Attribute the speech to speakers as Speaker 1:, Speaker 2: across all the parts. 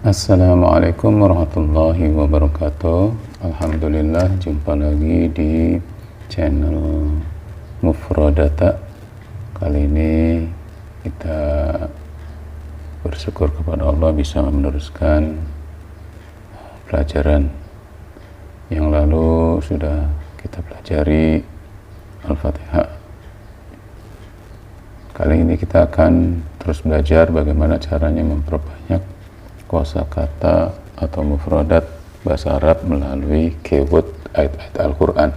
Speaker 1: Assalamualaikum warahmatullahi wabarakatuh. Alhamdulillah, jumpa lagi di channel Mufrodata. Kali ini kita bersyukur kepada Allah bisa meneruskan pelajaran yang lalu sudah kita pelajari Al-Fatihah. Kali ini kita akan terus belajar bagaimana caranya memperbanyak kosakata atau mufradat bahasa Arab melalui keyword ayat-ayat Al-Quran,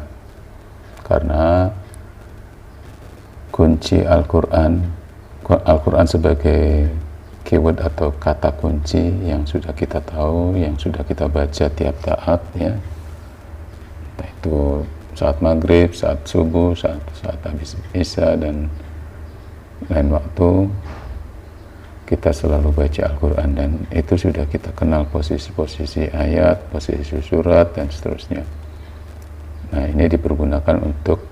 Speaker 1: karena kunci Al-Quran sebagai keyword atau kata kunci yang sudah kita tahu, yang sudah kita baca tiap saat, ya, entah itu saat maghrib, saat subuh, saat habis isya dan lain waktu, kita selalu baca Al-Quran, dan itu sudah kita kenal posisi-posisi ayat, posisi surat, dan seterusnya. Nah, ini dipergunakan untuk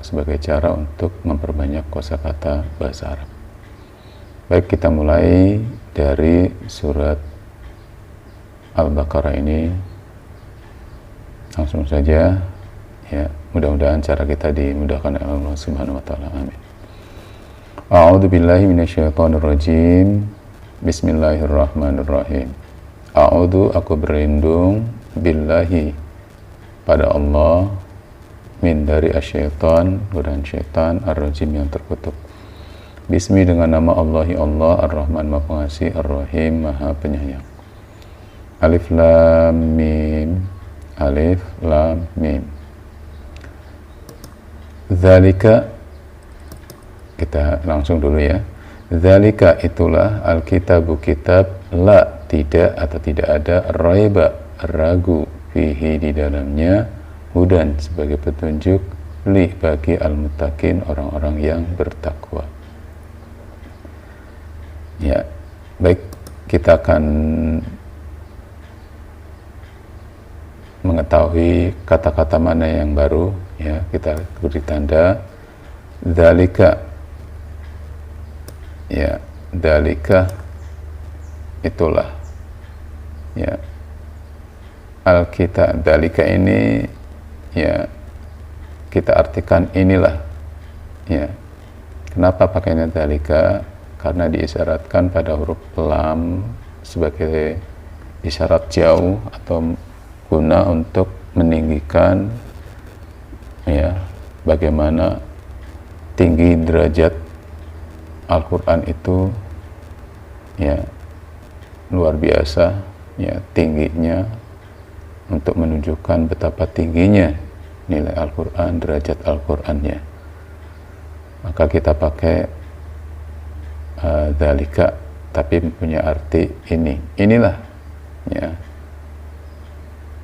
Speaker 1: sebagai cara untuk memperbanyak kosakata bahasa Arab. Baik, kita mulai dari surat Al-Baqarah ini. Langsung saja, ya, mudah-mudahan cara kita dimudahkan oleh Allah Subhanahu wa Ta'ala. Amin. A'udzu billahi minasyaitonir rajim. Bismillahirrahmanirrahim. A'udzu, aku berlindung, billahi, pada Allah, min, dari asyaiton, godaan syaitan, ar-rajim, yang terkutuk. Bismi, dengan nama Allahi, Allah, ar-Rahman, maha pengasih, ar-Rahim, maha penyayang. Alif lam mim. Alif lam mim. Dzalika, kita langsung dulu ya. Dzalika, itulah, al-kitabu, kitab, la, tidak atau tidak ada, raiba, ragu, fihi, di dalamnya, hudan, sebagai petunjuk, li, bagi al-muttaqin, orang-orang yang bertakwa. Ya, baik, kita akan mengetahui kata-kata mana yang baru, ya, kita beri tanda. Dzalika, ya, dalika, itulah, ya, al-kitab. Dalika ini, ya, kita artikan inilah, ya. Kenapa pakainya dalika? Karena diisyaratkan pada huruf lam sebagai isyarat jauh atau guna untuk meninggikan, ya, bagaimana tinggi derajat Al-Quran itu, ya, luar biasa, ya, tingginya, untuk menunjukkan betapa tingginya nilai Al-Quran, derajat Al-Qurannya. Maka kita pakai dzalika, tapi punya arti inilah, ya,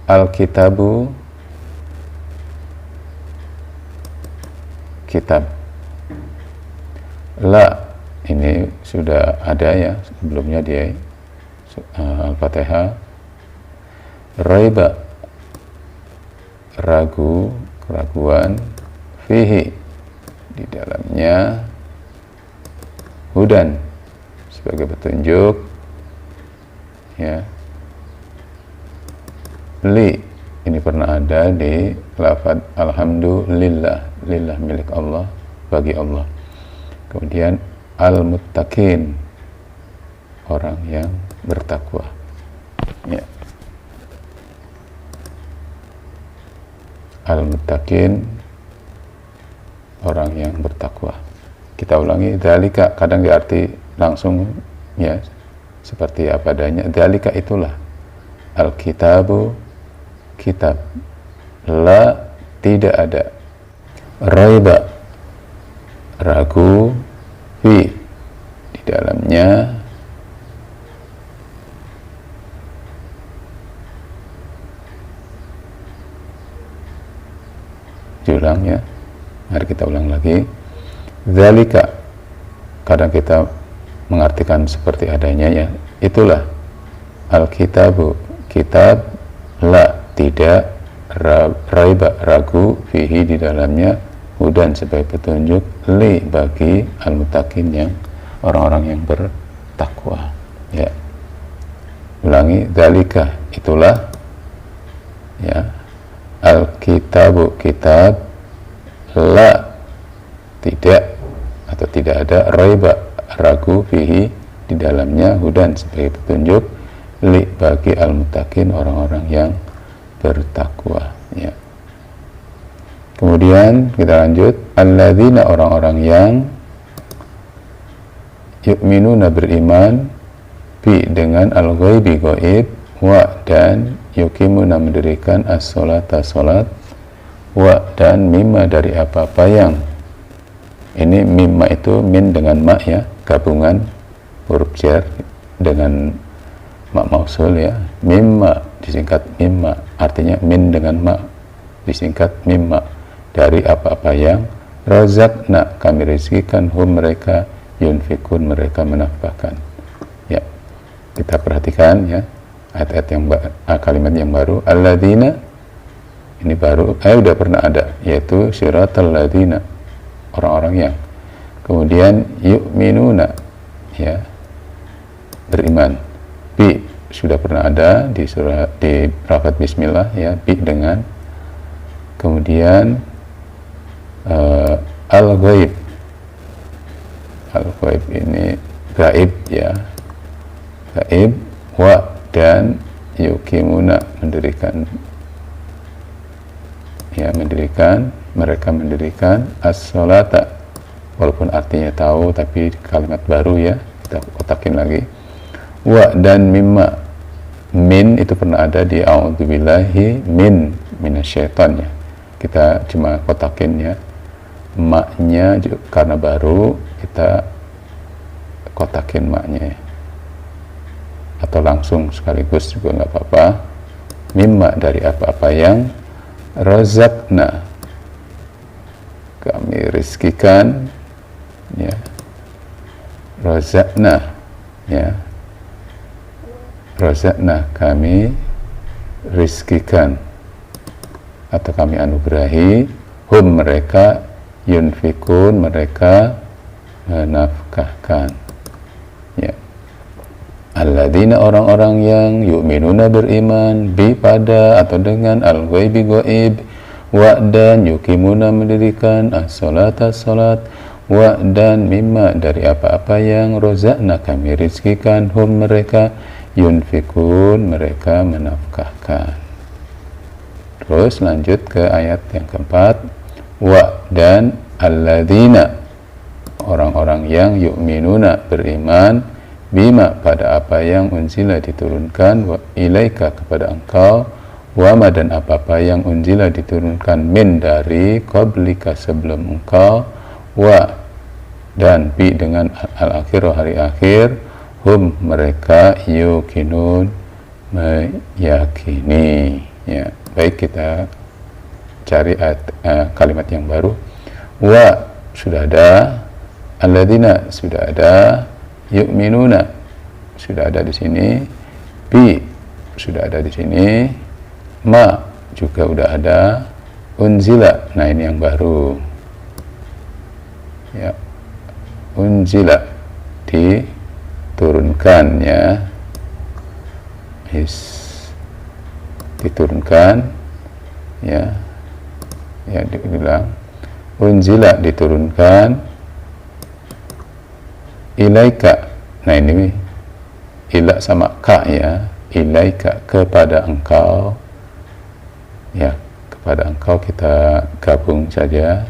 Speaker 1: al-kitabu, kitab. La, ini sudah ada, ya, sebelumnya di Al-Fatihah. Raiba, ragu, keraguan, fihi, di dalamnya, hudan, sebagai petunjuk, ya, li, ini pernah ada di lafaz alhamdulillah, lillah, milik Allah, bagi Allah. Kemudian al-muttaqin, orang yang bertakwa, ya. Al-muttaqin, orang yang bertakwa. Kita ulangi, dzalika, kadang diarti langsung, ya, seperti apa adanya. Dzalika, itulah, al-kitabu, kitab, la, tidak ada, raiba, ragu, fi, di dalamnya, diulang, ya. Mari kita ulang lagi. Dzalika, kadang kita mengartikan seperti adanya, ya, itulah, al-kitabu, kitab, la, tidak, raiba, ragu, fihi, di dalamnya, hudan, sebagai petunjuk, li, bagi al-muttaqin, yang orang-orang yang bertakwa, ya. Ulangi, dzalika, itulah ya, al-kitabu, kitab, la, tidak atau tidak ada, raiba, ragu, fihi, di dalamnya, hudan, sebagai petunjuk, li, bagi al-muttaqin, orang-orang yang bertakwa ya. Kemudian kita lanjut, alladzina, orang-orang yang yu'minuna, beriman, bi, dengan al-ghaibi, gaib, wa, dan yuqimuna, mendirikan as-sholata, salat, wa, dan mimma, dari apa-apa yang, ini mimma itu min dengan ma ya, gabungan huruf jar dengan ma mausul ya, mimma disingkat mimma, artinya min dengan ma disingkat mimma, dari apa-apa yang, razaqna, kami rezekikan, hum, mereka, yunfikun, mereka menafkahkan ya. Kita perhatikan ya ayat-ayat yang kalimat yang baru, alladzina, ini baru, udah pernah ada, yaitu syiratal ladzina, orang-orang yang, kemudian yu'minuna ya, beriman, bi, sudah pernah ada di surah, di lafaz bismillah ya, bi, dengan, kemudian al-ghaib, al-ghaib ini gaib ya, gaib, wa, dan yuqimuna, mendirikan ya, mendirikan, mereka mendirikan as-sholata, walaupun artinya tahu tapi kalimat baru ya, kita kotakin lagi, wa, dan mimma, min itu pernah ada di a'udzubillahi minasyaiton ya, kita cuma kotakin ya, maknya karena baru kita kotakin maknya ya, atau langsung sekaligus juga nggak apa-apa, mimma, dari apa-apa yang, razaqna, kami rizkikan ya, razaqna ya, razaqna, kami rizkikan atau kami anugerahi, hum, mereka, yunfikun, mereka menafkahkan ya, alladzina, orang-orang yang, yu'minuna, beriman, bi, pada atau dengan, al-ghaibi, gaib, wa, dan yuqimuna, mendirikan as-sholata, salat, wa, dan mimma, dari apa-apa yang, razaqna, kami rizkikan, hum, mereka, yunfikun, mereka menafkahkan. Terus lanjut ke ayat yang keempat, wa, dan alladzina, orang-orang yang, yu'minuna, beriman, bima, pada apa yang, unzila, diturunkan, wa, ilaika, kepada engkau, wama, dan apa-apa yang, unzila, diturunkan, min, dari, qablika, sebelum engkau, wa, dan bi, dengan al-akhir, hari akhir, hum, mereka, yuqinun, meyakini ya. Baik, kita cari kalimat yang baru, wa, sudah ada, alladzina, sudah ada, yu'minuna, sudah ada di sini, bi, sudah ada di sini, ma, juga udah ada, unzila, nah ini yang baru ya, unzila, diturunkan ya, diturunkan ya, ya dibilang unzila, diturunkan, ilaika, nah ini ila sama ka ya, ilaika, kepada engkau ya, kepada engkau, kita gabung saja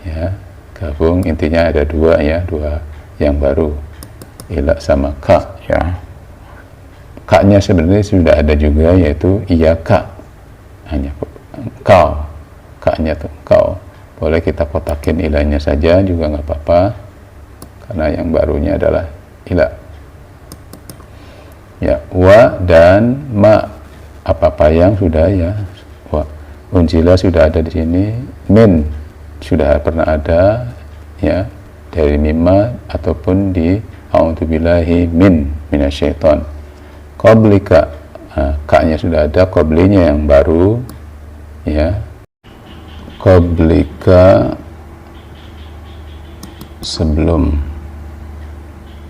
Speaker 1: ya, gabung, intinya ada dua ya, dua yang baru, ila sama ka ya. Ka-nya sebenarnya sudah ada juga, yaitu iya ka, hanya engkau, ka-nya tuh engkau, boleh kita kotakin ilahnya saja juga nggak apa-apa, karena yang barunya adalah ila ya, wa, dan ma, apa-apa yang sudah ya, wa, unzila sudah ada di sini, min sudah pernah ada ya, dari mimma ataupun di a'udzubillahi minasyaiton, qablika, ka-nya sudah ada, qablinya yang baru ya, qablika, sebelum,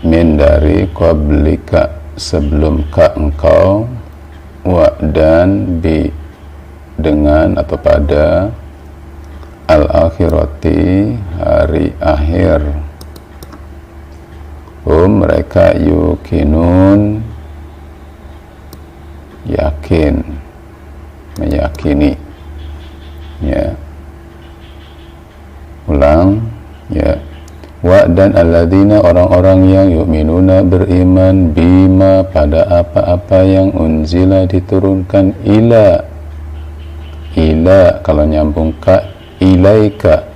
Speaker 1: min, dari qablika sebelumkah engkau, wa dan bi dengan atau pada, al-akhirati hari akhir, mereka yukinun yakin, meyakini, ya. Ulang, ya. Wa dan alladzina orang-orang yang yu'minuna beriman bima pada apa-apa yang unzila diturunkan, ila kalau nyambung ka, ilaika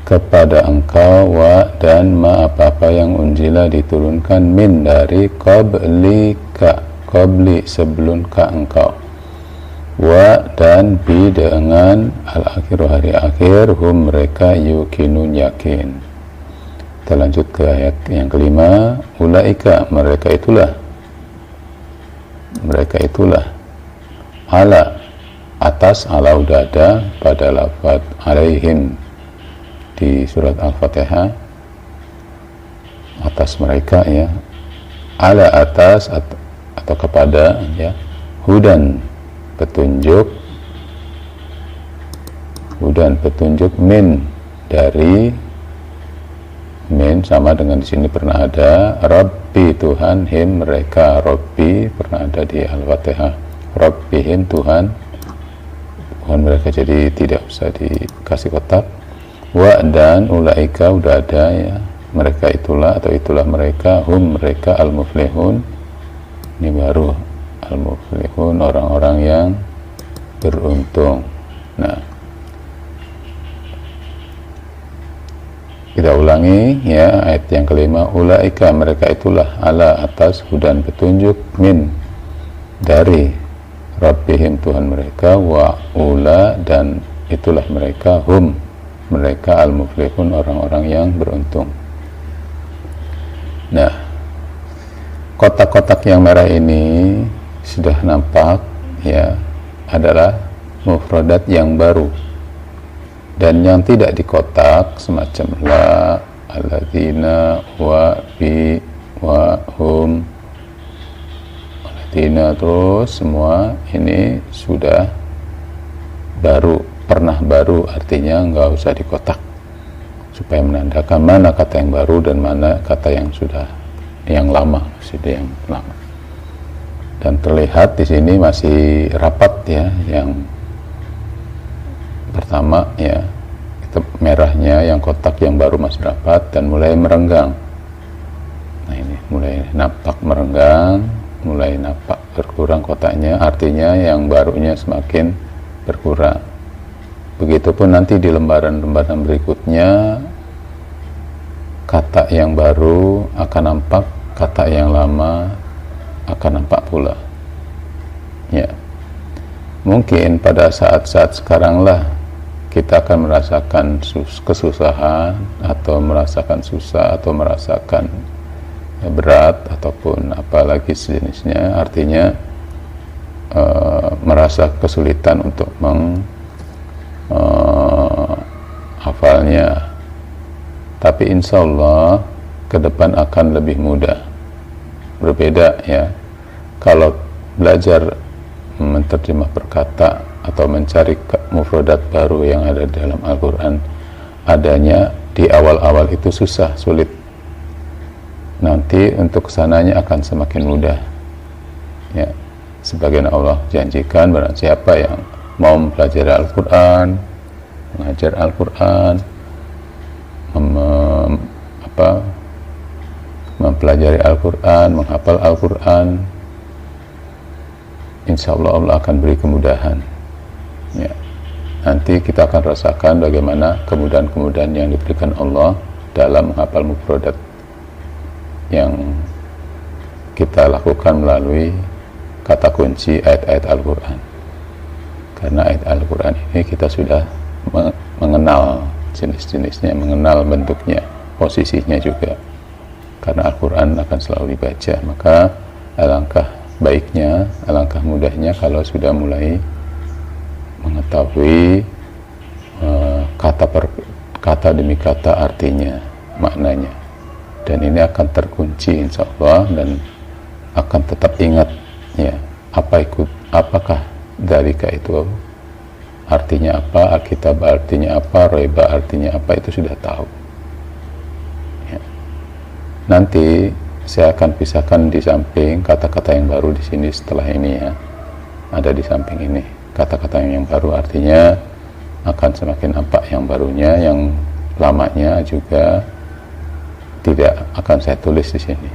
Speaker 1: kepada engkau, wa dan ma apa-apa yang unzila diturunkan, min dari qablika, qabli sebelum ka engkau, wa dan bi dengan al-akhir hari akhir, mereka yukinun yakin. Kita lanjut ke ayat yang kelima, ulaika mereka itulah, ala atas, ala udah ada pada lafaz alaihim di surat Al-Fatihah, atas mereka, ya, ala atas atau kepada, ya, hudan petunjuk, min dari, min sama dengan di sini pernah ada Rabbi Tuhan, him mereka, Rabbi pernah ada di Al-Fatihah, Rabbihim Tuhan mereka, jadi tidak usah dikasih kotak. Wa dan ulaika udah ada, ya, mereka itulah atau itulah mereka, mereka al-muflihun, ini baru al-muflihun orang-orang yang beruntung. Nah, kita ulangi, ya, ayat yang kelima, ulaika mereka itulah, ala atas hudan petunjuk, min dari Rabbihim Tuhan mereka, wa ula dan itulah mereka, mereka al-muflihun orang-orang yang beruntung. Nah, kotak-kotak yang merah ini sudah nampak, ya, adalah mufradat yang baru. Dan yang tidak di kotak semacam la, alladzina, wa, bi, wa, hum, alladzina, terus semua ini sudah baru, pernah baru, artinya nggak usah di kotak supaya menandakan mana kata yang baru dan mana kata yang sudah, yang lama, sudah yang lama. Dan terlihat di sini masih rapat, ya, yang pertama, ya, itu merahnya yang kotak yang baru masih rapat dan mulai merenggang. Nah, ini mulai nampak merenggang, mulai nampak berkurang kotaknya, artinya yang barunya semakin berkurang. Begitupun nanti di lembaran-lembaran berikutnya, kata yang baru akan nampak, kata yang lama akan nampak pula, ya. Mungkin pada saat-saat sekarang lah kita akan merasakan kesusahan atau merasakan susah atau merasakan berat ataupun apalagi sejenisnya, artinya merasa kesulitan untuk menghafalnya. Tapi insya Allah ke depan akan lebih mudah. Berbeda, ya, kalau belajar menterjemah perkata atau mencari mufradat baru yang ada di dalam Al-Quran, adanya di awal-awal itu susah, sulit. Nanti untuk kesananya akan semakin mudah, ya. Sebagian Allah janjikan barang siapa yang mau mempelajari Al-Quran, mengajar Al-Quran, mempelajari Al-Quran, menghafal Al-Quran, insya Allah Allah akan beri kemudahan, ya. Nanti kita akan rasakan bagaimana kemudahan-kemudahan yang diberikan Allah dalam menghafal mufradat yang kita lakukan melalui kata kunci ayat-ayat Al-Quran. Karena ayat Al-Quran ini kita sudah mengenal jenis-jenisnya, mengenal bentuknya, posisinya juga. Karena Al-Quran akan selalu dibaca, maka alangkah baiknya, alangkah mudahnya kalau sudah mulai mengetahui kata demi kata artinya, maknanya. Dan ini akan terkunci insya Allah dan akan tetap ingat ya apakah dzalika itu artinya apa, alkitab artinya apa, roiba artinya apa, itu sudah tahu ya. Nanti saya akan pisahkan di samping kata-kata yang baru di sini setelah ini ya, ada di samping ini kata-kata yang baru, artinya akan semakin nampak yang barunya, yang lamanya juga tidak akan saya tulis di sini.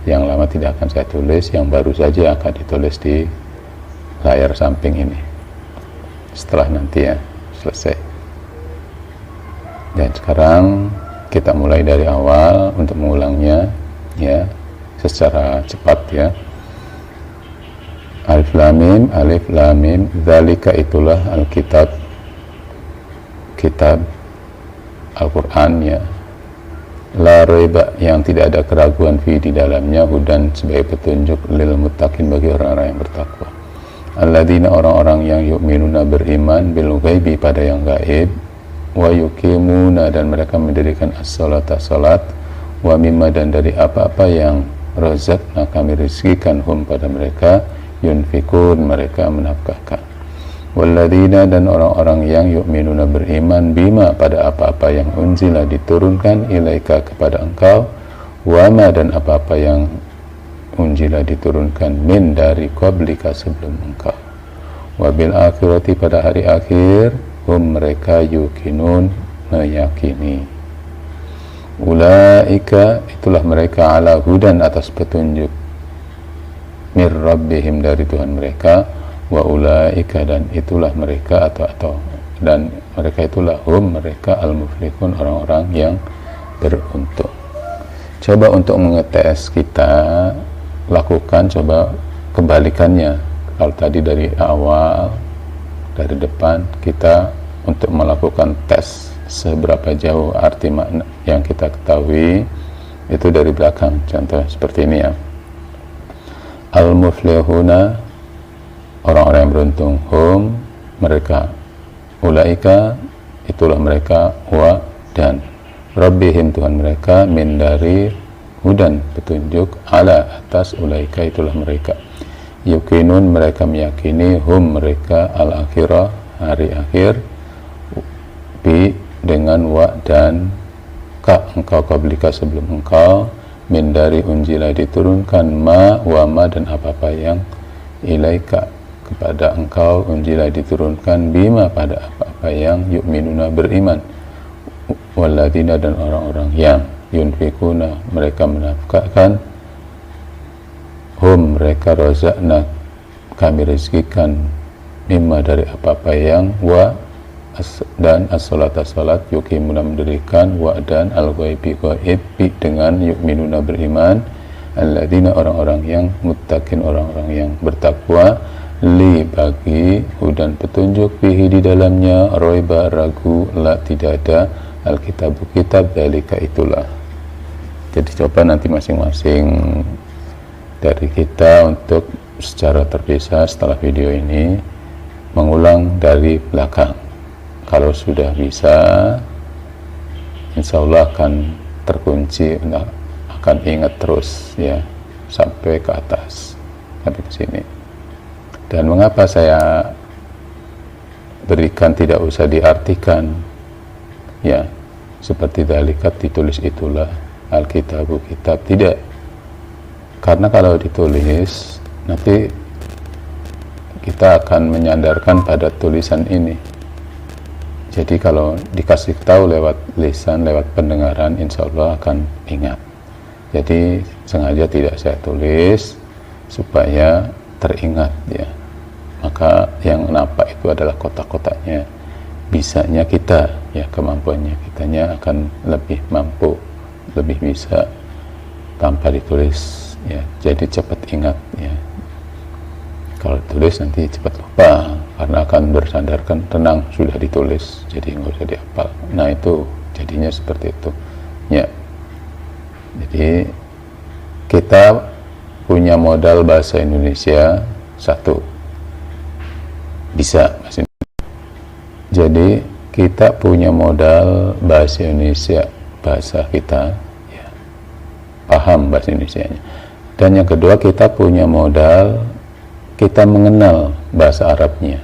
Speaker 1: Yang lama tidak akan saya tulis, yang baru saja akan ditulis di layar samping ini setelah nanti ya selesai. Dan sekarang kita mulai dari awal untuk mengulangnya ya secara cepat ya. Alif lam mim, dzalika itulah alkitab, kitab Al-Quran ya, la raiba yang tidak ada keraguan fi di dalamnya, hudan sebagai petunjuk, lil muttaqin bagi orang-orang yang bertakwa, alladzina orang-orang yang yu'minuna beriman, bil ghaibi pada yang gaib, wa yuqimuna dan mereka mendirikan as-salata salat, wa mimma dan dari apa-apa yang razaqna kami rizkikan hum pada mereka, yunfikun mereka menafkahkan. Walladzina dan orang-orang yang yu'minuna beriman bima pada apa-apa yang unzila diturunkan ilaika kepada engkau, wama dan apa-apa yang unzila diturunkan min dari qablika sebelum engkau, wabil akhirati pada hari akhir hum mereka yuqinun meyakini. Ulaika itulah mereka ala hudan atas petunjuk, mir rabbihim dari Tuhan mereka, wa ulaika dan itulah mereka atau dan mereka itulah hum mereka al muflihun orang-orang yang beruntung. Coba untuk mengetes kita lakukan, coba kebalikannya. Kalau tadi dari awal dari depan kita untuk melakukan tes seberapa jauh arti makna yang kita ketahui, itu dari belakang. Contoh seperti ini ya, al muflihuna orang-orang yang beruntung, hum mereka, ulaika itulah mereka, wa dan rabbihim Tuhan mereka, min dari hudan petunjuk, ala atas ulaika itulah mereka, yuqinun mereka meyakini, hum mereka al akhirah hari akhir, bi dengan wa dan ka engkau qablika sebelum engkau, min dari unjila diturunkan, ma wa ma dan apa-apa yang ilaika kepada engkau unjila diturunkan, bima pada apa-apa yang yu'minuna beriman, walladzina dan orang-orang yang yunfikuna mereka menafkahkan, hum mereka razaqna kami rezekikan, mimma dari apa-apa yang, wa dan as-salata salat, yuqimuna mendirikan, wa dan al-ghaibi ghaib dengan yu'minuna beriman, alladzina orang-orang yang muttaqin orang-orang yang bertakwa, li bagi hudan petunjuk, fihi di dalamnya, roiba ragu, la tidak ada, alkitabu kitab, dalika itulah. Jadi coba nanti masing-masing dari kita untuk secara terpisah setelah video ini mengulang dari belakang. Kalau sudah bisa, insya Allah akan terkunci, akan ingat terus ya sampai ke atas, sampai ke sini. Dan mengapa saya berikan tidak usah diartikan ya, seperti dalikat ditulis itulah, alkitabu kitab, tidak, karena kalau ditulis nanti kita akan menyandarkan pada tulisan ini. Jadi kalau dikasih tahu lewat lisan, lewat pendengaran, insya Allah akan ingat. Jadi sengaja tidak saya tulis supaya teringat ya. Maka yang nampak itu adalah kotak-kotaknya, bisanya kita ya, kemampuannya kitanya akan lebih mampu, lebih bisa tanpa ditulis ya, jadi cepat ingat ya. Kalau tulis nanti cepat lupa karena akan bersandarkan tenang sudah ditulis, jadi nggak usah dihafal. Nah itu jadinya seperti itu ya. Jadi kita punya modal bahasa Indonesia satu, bisa bahasa Indonesia. Jadi kita punya modal bahasa Indonesia, bahasa kita ya, paham bahasa Indonesianya. Dan yang kedua, kita punya modal, kita mengenal bahasa Arabnya.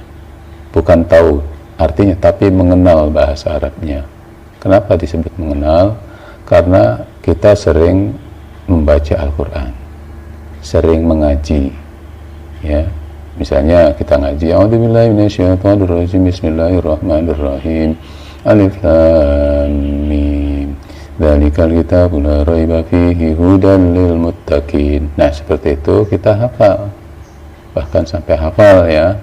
Speaker 1: Bukan tahu artinya, tapi mengenal bahasa Arabnya. Kenapa disebut mengenal? Karena kita sering membaca Al-Quran, sering mengaji, ya. Misalnya kita ngaji, A'udzubillahi minasyaitonirrajim, Bismillahirrahmanirrahim, Alif Lam Mim, Dzalikal kitabu la raiba fihi hudan lil muttaqin. Nah, seperti itu kita hafal, bahkan sampai hafal, ya.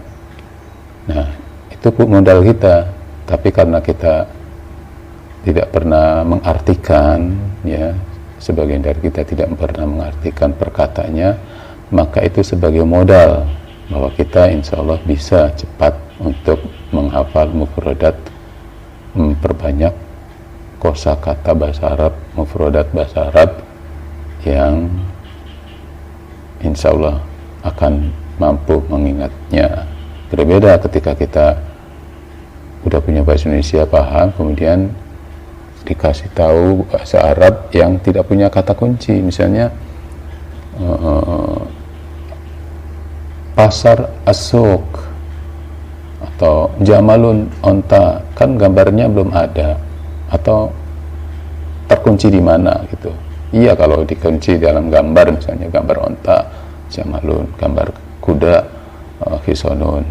Speaker 1: Nah, itu modal kita. Tapi karena kita tidak pernah mengartikan, ya, sebagian dari kita tidak pernah mengartikan perkataannya, maka itu sebagai modal bahwa kita insya Allah bisa cepat untuk menghafal mufradat, memperbanyak kosakata bahasa Arab, mufradat bahasa Arab yang insya Allah akan mampu mengingatnya. Berbeda ketika kita udah punya bahasa Indonesia, paham, kemudian dikasih tahu bahasa Arab yang tidak punya kata kunci, misalnya pasar asuk atau jamalun onta, kan gambarnya belum ada atau terkunci di mana gitu. Iya, kalau dikunci dalam gambar, misalnya gambar onta, jamalun, gambar kuda, hisonun.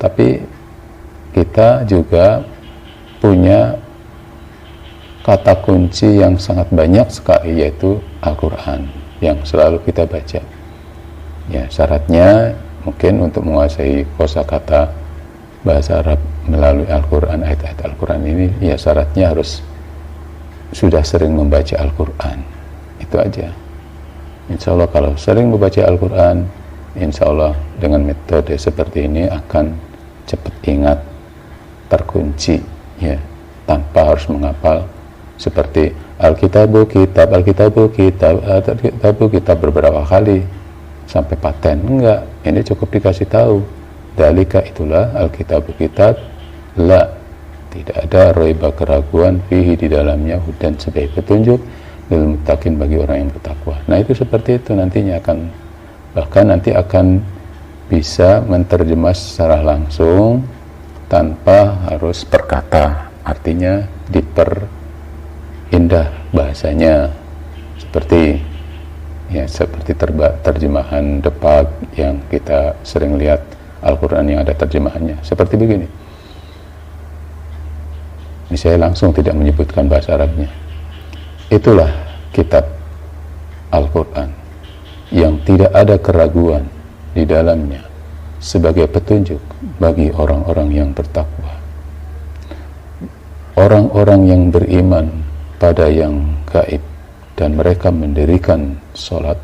Speaker 1: Tapi kita juga punya kata kunci yang sangat banyak sekali, yaitu Al-Quran yang selalu kita baca. Ya, syaratnya mungkin untuk menguasai kosakata bahasa Arab melalui Al-Quran, ayat-ayat Al-Quran ini, ya syaratnya harus sudah sering membaca Al-Quran. Itu aja. Insya Allah kalau sering membaca Al-Quran, insya Allah dengan metode seperti ini akan cepat ingat, terkunci, ya, tanpa harus menghafal seperti Alkitabu kitab, Alkitabu kitab, Alkitabu kitab beberapa kali sampai paten. Enggak, ini cukup dikasih tahu, dalika itulah Alkitabu kitab, la, tidak ada raiba keraguan, fihi di dalamnya, hudan sebagai petunjuk, lil muttaqin bagi orang yang bertakwa. Nah, itu seperti itu nantinya akan, bahkan nanti akan bisa menerjemah secara langsung tanpa harus perkata, artinya diperindah bahasanya, seperti ya, seperti terjemahan depak yang kita sering lihat Al-Quran yang ada terjemahannya seperti begini. Ini saya langsung tidak menyebutkan bahasa Arabnya. Itulah kitab Al-Quran yang tidak ada keraguan di dalamnya sebagai petunjuk bagi orang-orang yang bertakwa, orang-orang yang beriman pada yang gaib, dan mereka mendirikan sholat,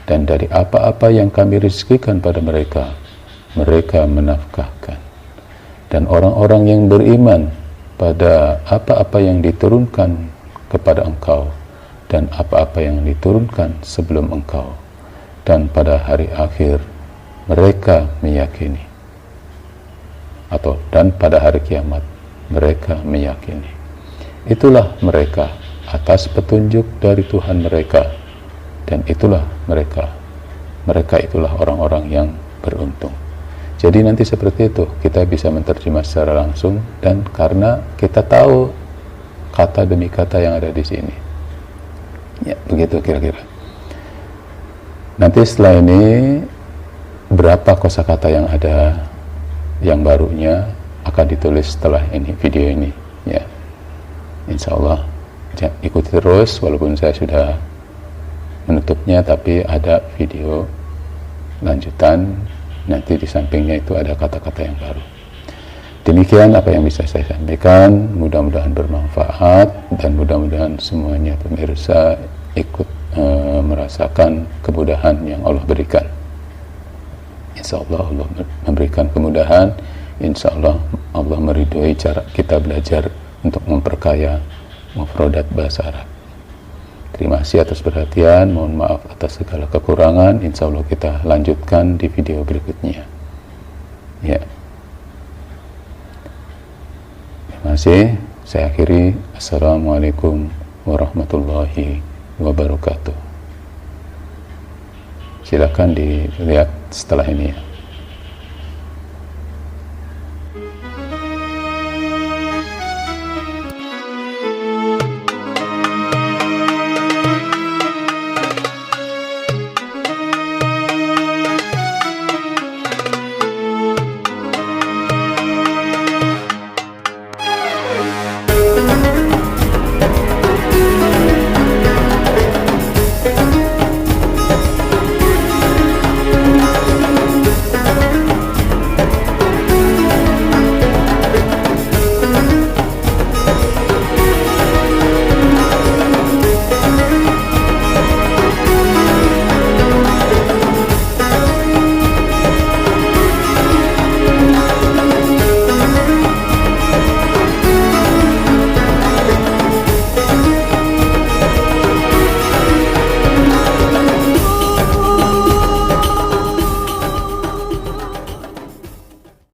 Speaker 1: dan dari apa-apa yang kami rizkikan pada mereka, mereka menafkahkan. Dan orang-orang yang beriman pada apa-apa yang diturunkan kepada engkau, dan apa-apa yang diturunkan sebelum engkau, dan pada hari akhir mereka meyakini, atau dan pada hari kiamat mereka meyakini. Itulah mereka atas petunjuk dari Tuhan mereka, dan itulah mereka itulah orang-orang yang beruntung. Jadi nanti seperti itu kita bisa menerjemah secara langsung, dan karena kita tahu kata demi kata yang ada di sini, ya begitu kira-kira. Nanti setelah ini berapa kosakata yang ada yang barunya akan ditulis setelah ini, video ini, ya. Insya Allah ikuti terus, walaupun saya sudah menutupnya, tapi ada video lanjutan. Nanti di sampingnya itu ada kata-kata yang baru. Demikian apa yang bisa saya sampaikan, mudah-mudahan bermanfaat, dan mudah-mudahan semuanya pemirsa ikut merasakan kemudahan yang Allah berikan. Insya Allah Allah memberikan kemudahan, insya Allah Allah meridhoi cara kita belajar untuk memperkaya mufradat bahasa Arab. Terima kasih atas perhatian, mohon maaf atas segala kekurangan. Insya Allah kita lanjutkan di video berikutnya, ya. Terima kasih. Saya akhiri. Assalamualaikum warahmatullahi wabarakatuh. Silakan dilihat setelah ini ya.